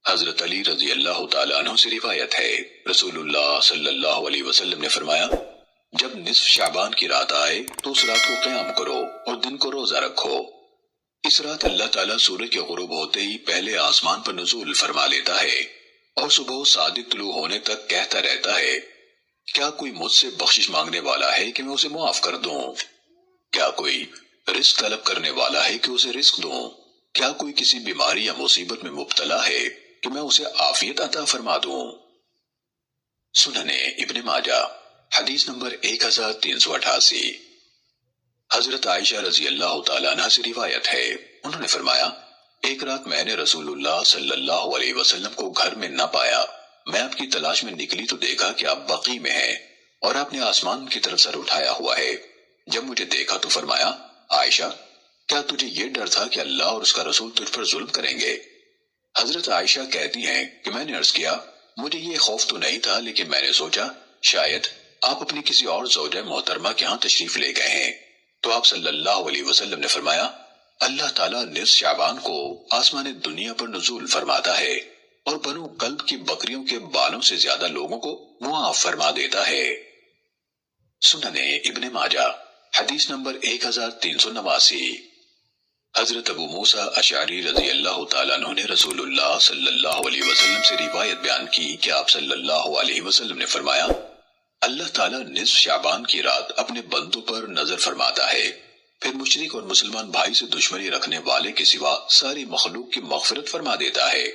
حضرت علی رضی اللہ تعالیٰ عنہ سے روایت ہے، رسول اللہ صلی اللہ علیہ وسلم نے فرمایا، جب نصف شعبان کی رات آئے تو اس رات کو قیام کرو اور دن کو روزہ رکھو۔ اس رات اللہ تعالیٰ سورج کے غروب ہوتے ہی پہلے آسمان پر نزول فرما لیتا ہے اور صبح صادق طلوع ہونے تک کہتا رہتا ہے، کیا کوئی مجھ سے بخشش مانگنے والا ہے کہ میں اسے معاف کر دوں؟ کیا کوئی رزق طلب کرنے والا ہے کہ اسے رزق دوں؟ کیا کوئی کسی بیماری یا مصیبت میں مبتلا ہے کہ میں اسے عافیت عطا فرما دوں؟ سننے ابن ماجہ حدیث نمبر 1388۔ حضرت عائشہ رضی اللہ تعالیٰ عنہ سے روایت ہے، انہوں نے فرمایا، ایک رات میں نے رسول اللہ صلی اللہ علیہ وسلم کو گھر میں نہ پایا۔ میں آپ کی تلاش میں نکلی تو دیکھا کہ آپ بقی میں ہیں اور آپ نے آسمان کی طرف سر اٹھایا ہوا ہے۔ جب مجھے دیکھا تو فرمایا، عائشہ، کیا تجھے یہ ڈر تھا کہ اللہ اور اس کا رسول تجھ پر ظلم کریں گے؟ حضرت عائشہ کہتی ہیں کہ میں نے عرض کیا، مجھے یہ خوف تو نہیں تھا، لیکن میں نے سوچا شاید آپ اپنی کسی اور زوجہ محترمہ کے ہاں تشریف لے گئے ہیں۔ تو آپ صلی اللہ علیہ وسلم نے فرمایا، اللہ تعالیٰ نصف شعبان کو آسمان دنیا پر نزول فرماتا ہے اور بنو کلب کی بکریوں کے بالوں سے زیادہ لوگوں کو معاف فرما دیتا ہے۔ سننے ابن ماجہ حدیث نمبر 1389۔ حضرت ابو موسیٰ اشعری رضی اللہ تعالیٰ عنہ نے رسول اللہ صلی اللہ علیہ وسلم سے روایت بیان کی کہ آپ صلی اللہ علیہ وسلم نے فرمایا، اللہ تعالیٰ نصف شعبان کی رات اپنے بندوں پر نظر فرماتا ہے، پھر مشرک اور مسلمان بھائی سے دشمنی رکھنے والے کے سوا ساری مخلوق کی مغفرت فرما دیتا ہے۔